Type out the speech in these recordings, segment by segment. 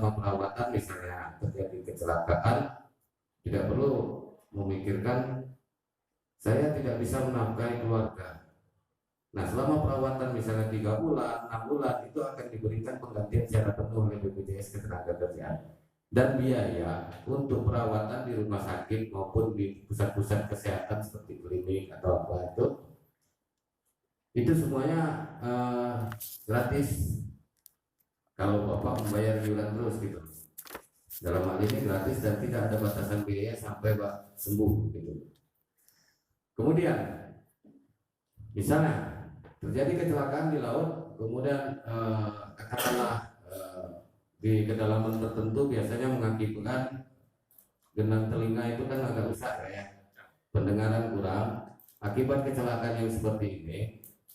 selama perawatan misalnya terjadi kecelakaan, tidak perlu memikirkan saya tidak bisa menafkahi keluarga. Nah, selama perawatan misalnya 3 bulan, 6 bulan, itu akan diberikan penggantian secara penuh oleh BPJS Ketenagakerjaan. Dan biaya untuk perawatan di rumah sakit maupun di pusat-pusat kesehatan seperti klinik atau apa itu semuanya gratis kalau Bapak membayar iuran terus gitu. Dalam hal ini gratis dan tidak ada batasan biaya sampai Pak sembuh gitu. Kemudian misalnya terjadi kecelakaan di laut, kemudian katakanlah di kedalaman tertentu biasanya mengakibatkan genang telinga itu kan agak rusak ya, pendengaran kurang. Akibat kecelakaan yang seperti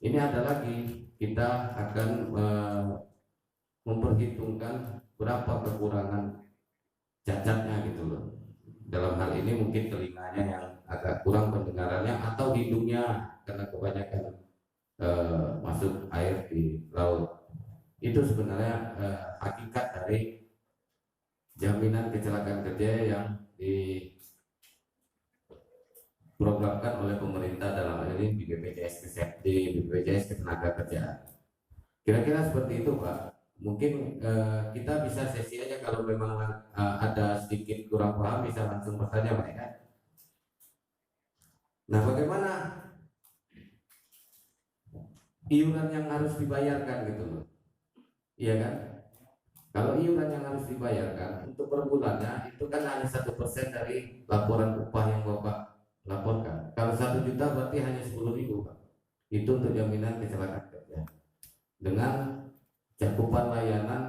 ini ada lagi kita akan memperhitungkan berapa kekurangan cacatnya gitu loh. Dalam hal ini mungkin telinganya yang agak kurang pendengarannya atau hidungnya karena kebanyakan masuk air di laut. Itu sebenarnya hakikat dari jaminan kecelakaan kerja yang diprogramkan oleh pemerintah dalam hal ini di BPJS Kesehatan, di BPJS Ketenagakerjaan. Kira-kira seperti itu Pak. Mungkin kita bisa sesi aja kalau memang ada sedikit kurang paham bisa langsung bertanya Pak ya. Nah, bagaimana iuran yang harus dibayarkan gitu loh. Iya kan? Kalau iuran yang harus dibayarkan untuk per bulannya itu kan hanya 1% dari laporan upah yang Bapak laporkan. Kalau 1 juta berarti hanya 10.000 Pak. Itu untuk jaminan kecelakaan kerja. Dengan cakupan layanan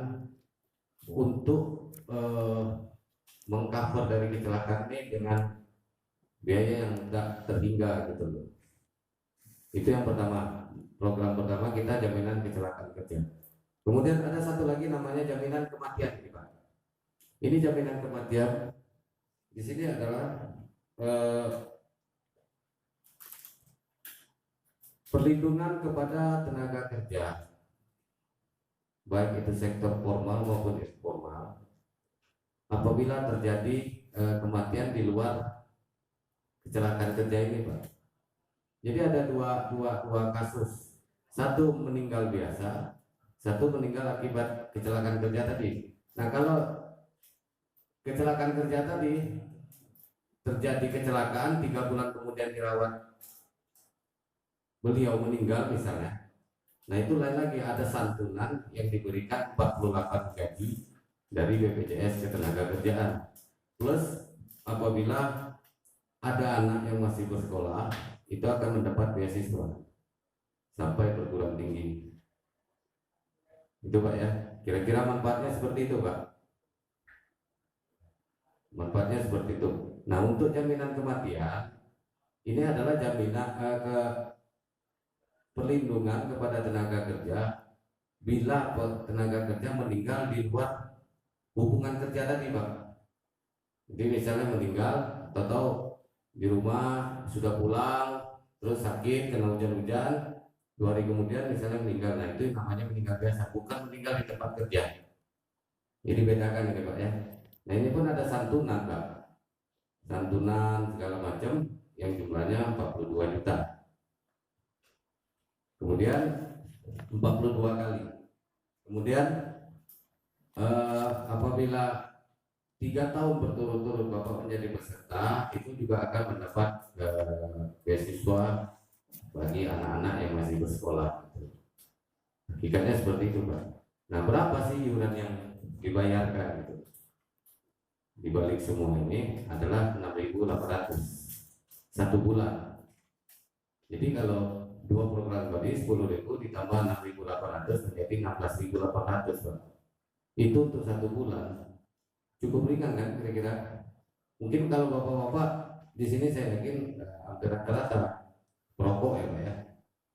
untuk mengcover dari kecelakaan ini dengan biaya yang tidak terhingga gitu loh. Itu yang pertama. Program pertama kita jaminan kecelakaan kerja. Kemudian ada satu lagi namanya jaminan kematian, Pak. Ini jaminan kematian. Di sini adalah perlindungan kepada tenaga kerja, baik itu sektor formal maupun informal. Apabila terjadi kematian di luar kecelakaan kerja ini, Pak. Jadi ada dua kasus. Satu meninggal biasa, satu meninggal akibat kecelakaan kerja tadi. Nah, kalau kecelakaan kerja tadi terjadi kecelakaan 3 bulan kemudian dirawat, beliau meninggal misalnya. Nah, itu lain lagi, ada santunan yang diberikan 48 gaji dari BPJS Ketenagakerjaan. Plus apabila ada anak yang masih bersekolah, itu akan mendapat beasiswa sampai perguruan tinggi. Itu Pak ya, kira-kira manfaatnya seperti itu Pak. Manfaatnya seperti itu. Nah, untuk jaminan kematian ini adalah jaminan perlindungan kepada tenaga kerja bila tenaga kerja meninggal di luar hubungan kerja tadi Pak. Jadi misalnya meninggal atau di rumah sudah pulang terus sakit kena hujan-hujan, 2 hari kemudian misalnya meninggal. Nah, itu namanya meninggal biasa, bukan meninggal di tempat kerja. Jadi bedakan ini Pak ya. Nah, ini pun ada santunan Pak, santunan segala macam yang jumlahnya 42 juta. Kemudian 42 kali. Kemudian apabila 3 tahun berturut-turut Bapak menjadi peserta, itu juga akan mendapat beasiswa bagi anak-anak yang masih bersekolah. Hakikatnya seperti itu Pak. Nah, berapa sih iuran yang dibayarkan gitu? Di balik semua ini adalah 6.800 1 bulan. Jadi kalau 2 program tadi 10.000 ditambah 6.800 menjadi 16.800 Pak. Itu untuk 1 bulan. Cukup ringan kan kira-kira? Mungkin kalau bapak-bapak di sini saya yakin hampir rata-rata merokok ya Pak ya.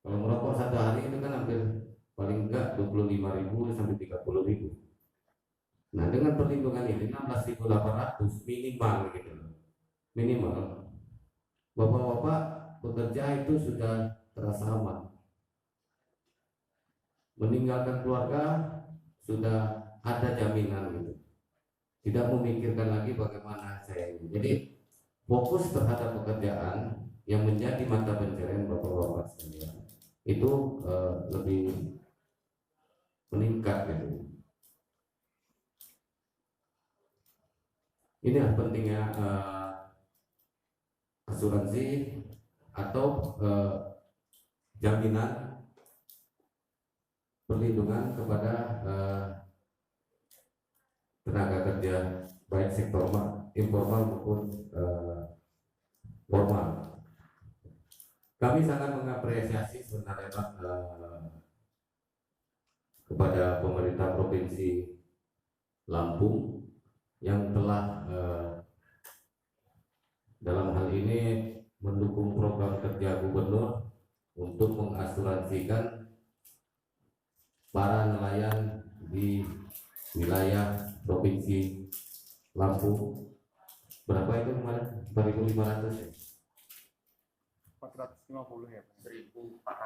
Kalau merokok 1 hari itu kan hampir paling enggak 25.000 sampai 30.000. Nah, dengan perlindungan ini 16.800 minimal gitu loh. Minimal. Bapak-bapak bekerja itu sudah terasa aman. Meninggalkan keluarga sudah ada jaminan gitu. Tidak memikirkan lagi bagaimana saya ini. Jadi fokus terhadap pekerjaan yang menjadi mata pencarian bapak-bapak sekalian itu lebih meningkat gitu. Ini pentingnya asuransi atau jaminan perlindungan kepada tenaga kerja baik sektor informal maupun formal. Kami sangat mengapresiasi sebenarnya Pak kepada pemerintah Provinsi Lampung yang telah dalam hal ini mendukung program kerja gubernur untuk mengasuransikan para nelayan di wilayah Provinsi Lampung. Berapa itu kemarin? 4.500 ya? 450 ya,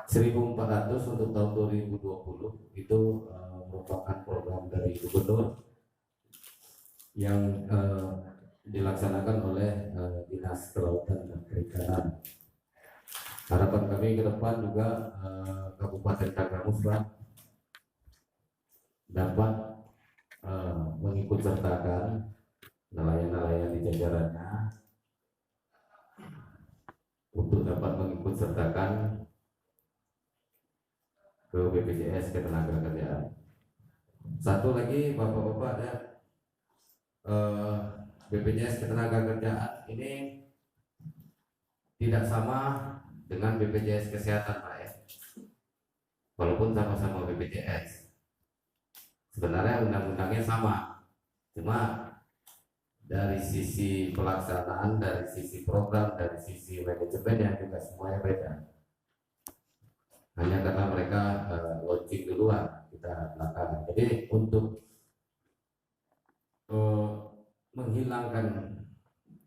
1.400 untuk tahun 2020 itu merupakan program dari gubernur yang dilaksanakan oleh Dinas Kelautan dan Perikanan. Harapan kami ke depan juga Kabupaten Tanggamus dapat mengikut sertakan nelayan-nelayan di jajarannya untuk dapat mengikut sertakan ke BPJS Ketenagakerjaan. Satu lagi bapak-bapak ada BPJS Ketenagakerjaan ini tidak sama dengan BPJS Kesehatan Pak ya. Walaupun sama-sama BPJS, sebenarnya undang-undangnya sama, cuma dari sisi pelaksanaan, dari sisi program, dari sisi manajemennya juga semuanya beda. Hanya karena mereka launching duluan, kita belakangan. Jadi untuk menghilangkan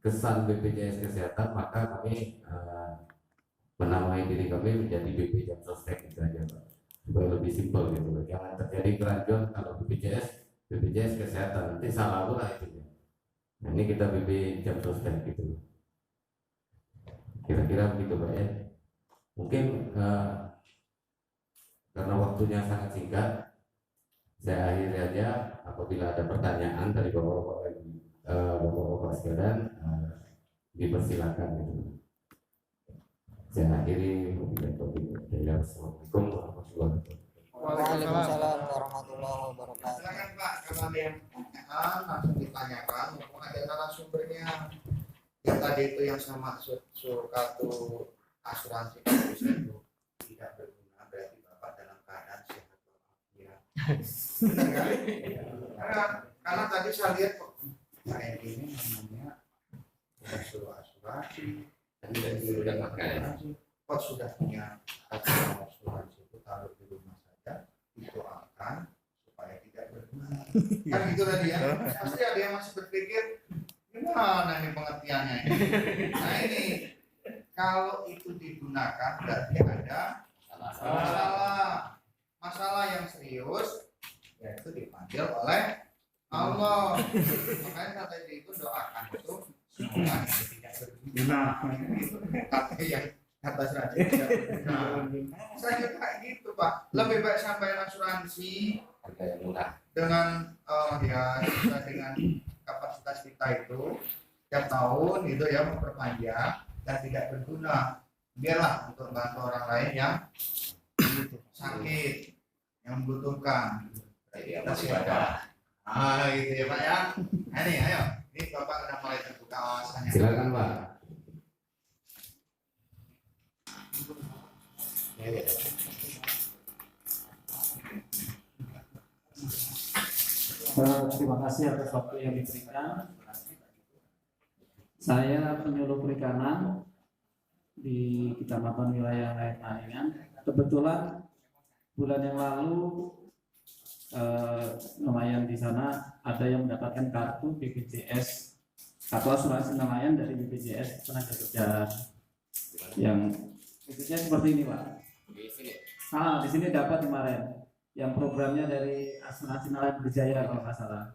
kesan BPJS Kesehatan, maka kami menamai diri kami menjadi BP Jamsostek itu aja Pak, supaya lebih simpel gitu. Jangan terjadi kerancuan kalau BPJS Kesehatan, nanti salah pula itu. Nah, ini kita BP Jamsostek gitu. Kira-kira begitu Pak ya. Mungkin karena waktunya sangat singkat, saya akhiri aja. Apabila ada pertanyaan dari bapak-bapak sekalian, dipersilakan gitu. Saya akhiri. Assalamualaikum warahmatullahi wabarakatuh. Waalaikumsalam warahmatullahi wabarakatuh. Silakan Pak, kalau ada yang pertanyaan langsung ditanyakan, maupun ada narasumbernya. Yang tadi itu yang sama suatu asuransi itu tidak berguna, berarti Bapak dalam keadaan sehat walafiat. Benar kan? Karena tadi saya lihat kok kayak ini namanya suruh asuransi, Sudah pakai. kok sudah punya asuransi itu taruh di rumah saja, didoakan supaya tidak berguna. Kan gitu tadi ya. Pasti ada yang masih berpikir gimana nih pengertiannya ini. Nah ini kalau itu digunakan berarti ada masalah yang serius, yaitu dipanggil oleh Allah. Makanya kata itu doakan itu semoga tidak berguna. Kata yang kata asuransi tidak berguna. Saya juga kayak gitu Pak. Lebih baik sampai asuransi Harga yang murah. dengan sesuai dengan kapasitas kita itu tiap tahun itu ya memperpanjang dan tidak berguna. Biarlah untuk bantu orang lain yang sakit, yang membutuhkan. Jadi Kita siapa? Gitu ya Pak ya. Nah, ini ayo, ini Bapak sudah mulai terbuka wawasannya. Silakan Pak. Terima kasih atas waktu yang diberikan. Saya penyuluh perikanan di Kecamatan Wilayah Laingan. Kebetulan bulan yang lalu nelayan di sana ada yang mendapatkan kartu BPJS atau asuransi nelayan dari BPJS Ketenagakerjaan. Yang BPJS seperti ini Pak. Di sini dapat kemarin. yang programnya dari asuransi nelayan berjaya kalau nggak salah.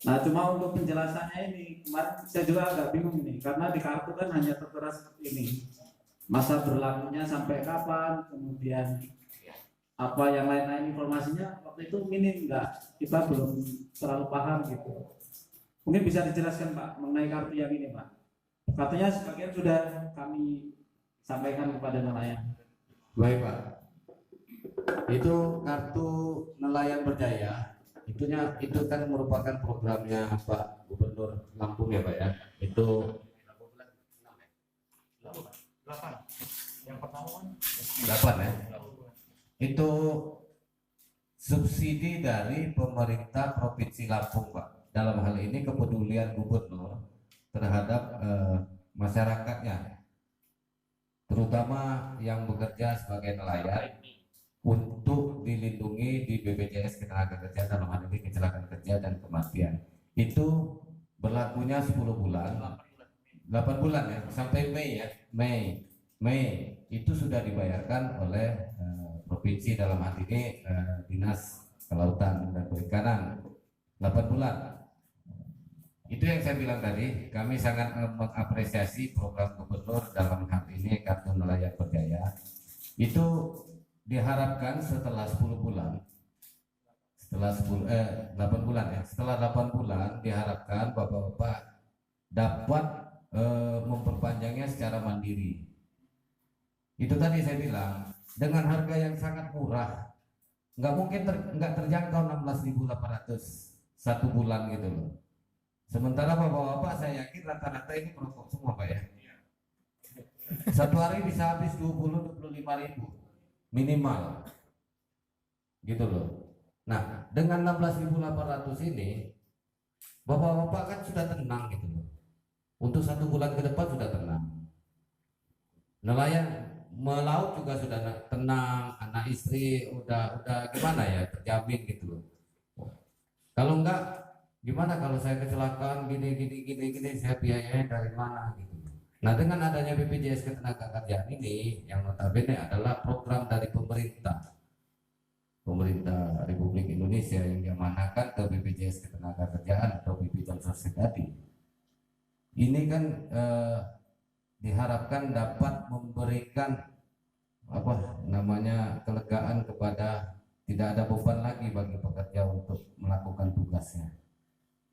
Nah, cuma untuk penjelasannya ini kemarin saya juga agak bingung ini karena di kartu kan hanya tertera seperti ini. Masa berlakunya sampai kapan, kemudian apa yang lain-lain informasinya waktu itu minim, nggak, kita belum terlalu paham gitu. Mungkin bisa dijelaskan Pak mengenai kartu yang ini Pak. Kartunya sebagian sudah kami sampaikan kepada nelayan. Baik Pak, itu kartu nelayan berjaya itu kan merupakan programnya Pak Gubernur Lampung ya Pak ya. Itu 8. Yang pertama kan 8 ya. Itu subsidi dari pemerintah Provinsi Lampung Pak. Dalam hal ini kepedulian gubernur terhadap masyarakatnya, terutama yang bekerja sebagai nelayan, untuk dilindungi di BPJS Ketenagakerjaan, dalam hal ini kecelakaan kerja dan kematian. Itu berlakunya 10 bulan, 8 bulan ya, sampai Mei ya. Mei itu sudah dibayarkan oleh provinsi, dalam hal ini Dinas Kelautan dan Perikanan, 8 bulan. Itu yang saya bilang tadi, kami sangat mengapresiasi program gubernur dalam hal ini kartu nelayan berjaya. Itu diharapkan setelah 10 bulan, setelah 8 bulan ya, setelah 8 bulan diharapkan Bapak-bapak dapat memperpanjangnya secara mandiri. Itu tadi saya bilang, dengan harga yang sangat murah, nggak mungkin nggak terjangkau 16.800 satu bulan gitu loh. Sementara Bapak-bapak saya yakin rata-rata ini merokok semua Pak ya. Satu hari bisa habis 20-25 ribu minimal gitu loh. Nah, dengan 16.800 ini Bapak-bapak kan sudah tenang gitu loh. Untuk 1 bulan ke depan sudah tenang. Nelayan melaut juga sudah tenang, anak istri udah gimana ya, terjamin gitu loh. Kalau enggak, gimana kalau saya kecelakaan gini saya biayanya dari mana gitu. Nah, dengan adanya BPJS Ketenagakerjaan ini, yang notabene adalah program dari pemerintah Republik Indonesia yang diamanahkan ke BPJS Ketenagakerjaan atau BP Johnson tadi. Ini kan diharapkan dapat memberikan kelegaan kepada, tidak ada beban lagi bagi pekerja untuk melakukan tugasnya.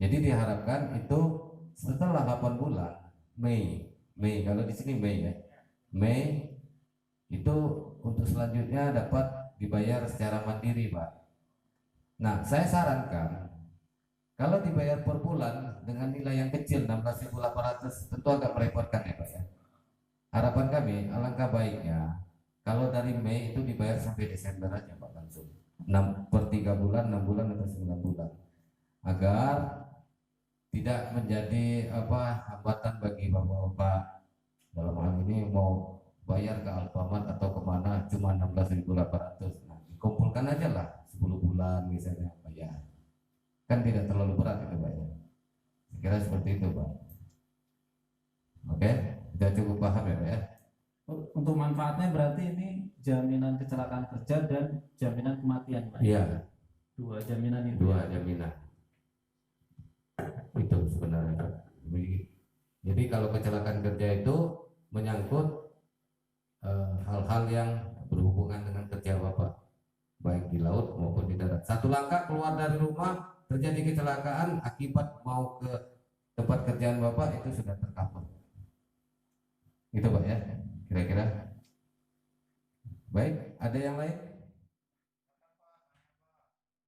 Jadi diharapkan itu setelah 8 bulan, Mei, kalau di sini Mei ya, Mei itu untuk selanjutnya dapat dibayar secara mandiri Pak. Nah, saya sarankan kalau dibayar per bulan dengan nilai yang kecil 16.800 tentu agak merepotkan ya Pak ya. Harapan kami alangkah baiknya kalau dari Mei itu dibayar sampai Desember aja Pak, langsung 6/3 bulan, 6 bulan atau 9 bulan, agar tidak menjadi hambatan bagi bapak-bapak dalam hal ini mau bayar ke Alfamart atau kemana cuma 16.800. Nah, dikumpulkan aja lah 10 bulan misalnya bayar, kan tidak terlalu berat itu Pak ya. Saya kira seperti itu Pak. Oke, kita cukup paham ya Pak ya. Untuk manfaatnya berarti ini jaminan kecelakaan kerja dan jaminan kematian Pak. Iya, Dua jaminan itu. dua jaminan itu sebenarnya Pak. Jadi kalau kecelakaan kerja itu menyangkut hal-hal yang berhubungan dengan kerja Bapak, baik di laut maupun di darat. Satu langkah keluar dari rumah terjadi kecelakaan akibat mau ke tempat kerjaan Bapak, itu sudah tercover. Itu Pak ya, kira-kira. Baik, ada yang lain?